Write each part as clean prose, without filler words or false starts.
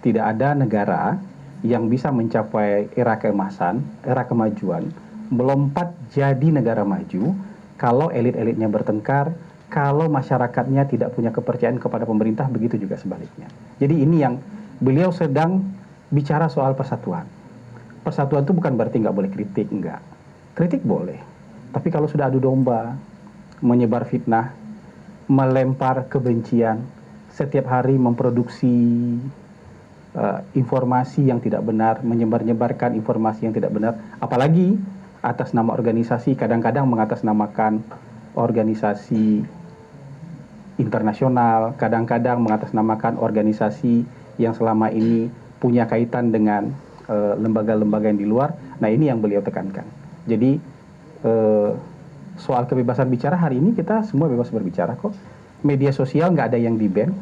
Tidak ada negara yang bisa mencapai era keemasan, era kemajuan, melompat jadi negara maju kalau elit-elitnya bertengkar, kalau masyarakatnya tidak punya kepercayaan kepada pemerintah, begitu juga sebaliknya. Jadi ini yang beliau sedang bicara soal persatuan. Persatuan itu bukan berarti nggak boleh kritik, enggak. Kritik boleh. Tapi kalau sudah adu domba, menyebar fitnah, melempar kebencian, setiap hari memproduksi informasi yang tidak benar, menyebar-nyebarkan informasi yang tidak benar, apalagi atas nama organisasi, kadang-kadang mengatasnamakan organisasi internasional, kadang-kadang mengatasnamakan organisasi yang selama ini punya kaitan dengan lembaga-lembaga yang di luar. Nah, ini yang beliau tekankan. Jadi soal kebebasan bicara hari ini kita semua bebas berbicara kok. Media sosial nggak ada yang di-ban,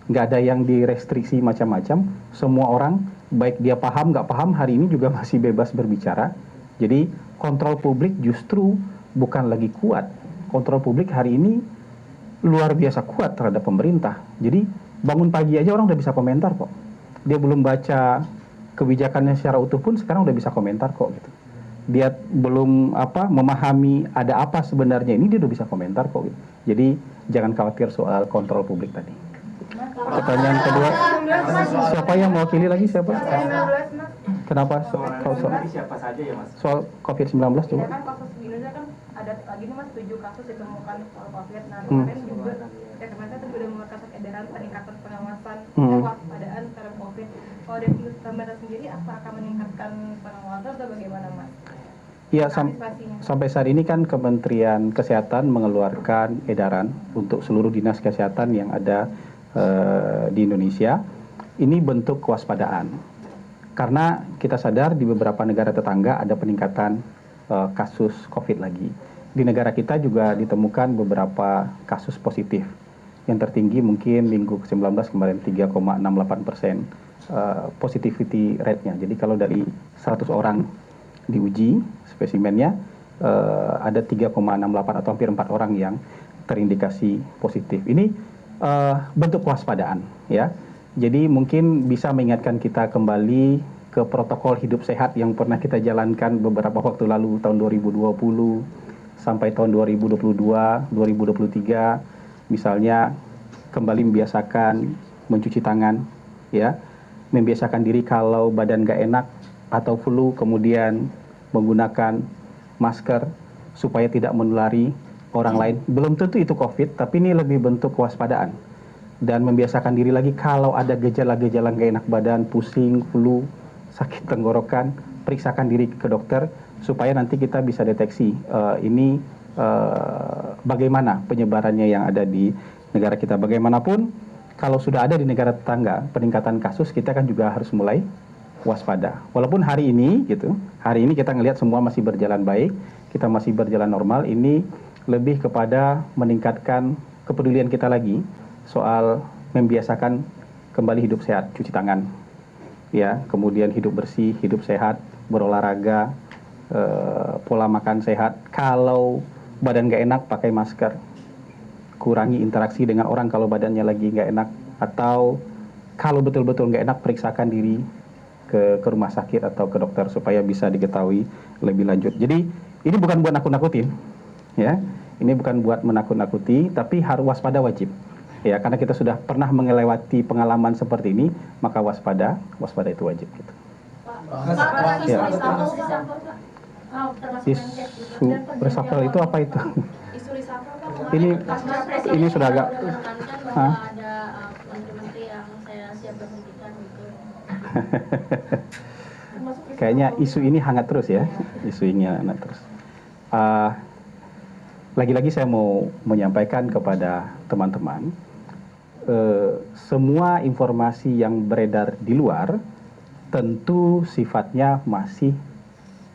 nggak ada yang direstriksi macam-macam. Semua orang, baik dia paham nggak paham, hari ini juga masih bebas berbicara. Jadi kontrol publik justru bukan lagi kuat. Kontrol publik hari ini luar biasa kuat terhadap pemerintah. Jadi bangun pagi aja orang udah bisa komentar kok. Dia belum baca kebijakannya secara utuh pun sekarang udah bisa komentar kok gitu. Dia belum memahami ada apa sebenarnya ini, dia udah bisa komentar kok gitu. Jadi jangan khawatir soal kontrol publik tadi. Pertanyaan kedua, siapa yang mewakili lagi, siapa? Kenapa? Siapa saja ya Mas? Soal COVID-19 coba. Ya kan kasus di Indonesia kan ada lagi nih Mas 7 kasus ditemukan soal COVID. Nah kemarin juga Kementerian itu sudah mengeluarkan edaran peningkatan pengawasan kewaspadaan terhadap COVID. Kalau dari Kementerian sendiri apa akan meningkatkan pengawasan atau bagaimana Mas? Ya, sampai saat ini kan Kementerian Kesehatan mengeluarkan edaran untuk seluruh dinas kesehatan yang ada di Indonesia. Ini bentuk kewaspadaan. Karena kita sadar di beberapa negara tetangga ada peningkatan kasus COVID lagi. Di negara kita juga ditemukan beberapa kasus positif. Yang tertinggi mungkin minggu ke-19 kemarin 3,68% positivity rate-nya. Jadi kalau dari 100 orang diuji spesimennya, ada 3,68 atau hampir 4 orang yang terindikasi positif. Ini bentuk kewaspadaan, ya. Jadi mungkin bisa mengingatkan kita kembali ke protokol hidup sehat yang pernah kita jalankan beberapa waktu lalu, tahun 2020 sampai tahun 2022, 2023, misalnya kembali membiasakan mencuci tangan, ya, membiasakan diri kalau badan nggak enak atau flu, kemudian menggunakan masker supaya tidak menulari orang lain. Belum tentu itu COVID, tapi ini lebih bentuk kewaspadaan. Dan membiasakan diri lagi kalau ada gejala-gejala nggak enak badan, pusing, flu, sakit tenggorokan, periksakan diri ke dokter supaya nanti kita bisa deteksi ini bagaimana penyebarannya yang ada di negara kita. Bagaimanapun kalau sudah ada di negara tetangga peningkatan kasus, kita kan juga harus mulai waspada. Walaupun hari ini kita ngelihat semua masih berjalan baik, kita masih berjalan normal, ini lebih kepada meningkatkan kepedulian kita lagi soal membiasakan kembali hidup sehat, cuci tangan, ya, kemudian hidup bersih, hidup sehat, berolahraga, pola makan sehat. Kalau badan nggak enak, pakai masker, kurangi interaksi dengan orang kalau badannya lagi nggak enak, atau kalau betul-betul nggak enak, periksakan diri ke rumah sakit atau ke dokter supaya bisa diketahui lebih lanjut. Jadi ini bukan buat nakut-nakutin, ya, ini bukan buat menakut-nakuti, tapi harus waspada wajib. Ya, karena kita sudah pernah melewati pengalaman seperti ini, maka waspada itu wajib gitu. Ya. Isu reshuffle itu apa itu? Isu reshuffle ini sudah agak ada menteri-menteri yang saya siap berhentikan gitu. Kayaknya isu ini hangat terus ya, isu ini hangat terus. Lagi-lagi saya mau menyampaikan kepada teman-teman, semua informasi yang beredar di luar tentu sifatnya masih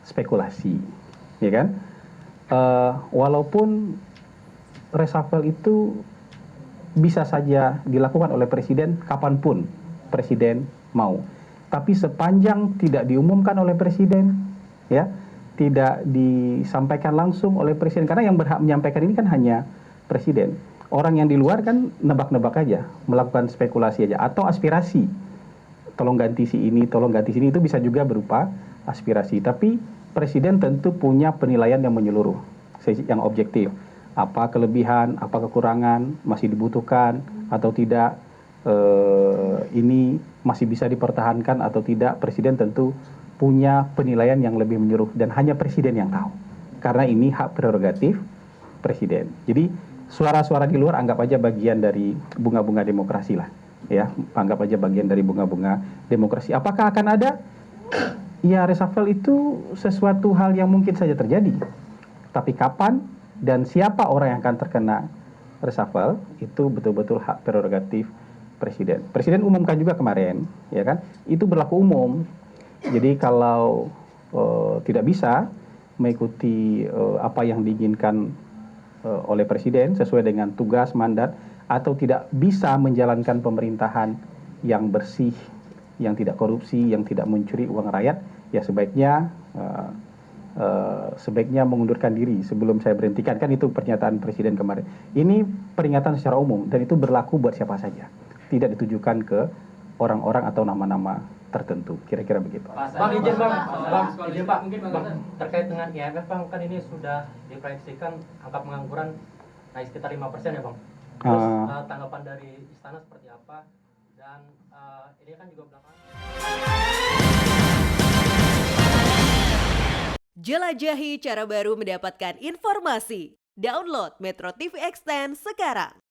spekulasi, ya kan? Walaupun reshuffle itu bisa saja dilakukan oleh presiden kapanpun presiden mau, tapi sepanjang tidak diumumkan oleh presiden, ya, tidak disampaikan langsung oleh presiden, karena yang berhak menyampaikan ini kan hanya presiden. Orang yang di luar kan nebak-nebak aja, melakukan spekulasi aja, atau aspirasi tolong ganti si ini, tolong ganti sini, itu bisa juga berupa aspirasi. Tapi presiden tentu punya penilaian yang menyeluruh, yang objektif. Apa kelebihan, apa kekurangan, masih dibutuhkan atau tidak, ini masih bisa dipertahankan atau tidak. Presiden tentu punya penilaian yang lebih menyeluruh dan hanya presiden yang tahu. Karena ini hak prerogatif presiden. Jadi suara-suara di luar anggap aja bagian dari bunga-bunga demokrasi lah, ya, anggap aja bagian dari bunga-bunga demokrasi. Apakah akan ada? Ya, reshuffle itu sesuatu hal yang mungkin saja terjadi. Tapi kapan dan siapa orang yang akan terkena reshuffle itu betul-betul hak prerogatif presiden. Presiden umumkan juga kemarin, ya kan? Itu berlaku umum. Jadi kalau tidak bisa mengikuti apa yang diinginkan oleh presiden sesuai dengan tugas, mandat, atau tidak bisa menjalankan pemerintahan yang bersih, yang tidak korupsi, yang tidak mencuri uang rakyat, ya sebaiknya mengundurkan diri sebelum saya berhentikan. Kan itu pernyataan presiden kemarin. Ini peringatan secara umum dan itu berlaku buat siapa saja. Tidak ditujukan ke orang-orang atau nama-nama tertentu. Kira-kira begitu. Bang, izin Pak, terkait dengan IMF Bang, kan ini sudah diproyeksikan angka pengangguran naik sekitar 5% ya Bang. Terus tanggapan dari istana seperti apa? Dan ini kan juga belakangan. Jelajahi cara baru mendapatkan informasi. Download Metro TV Extend sekarang.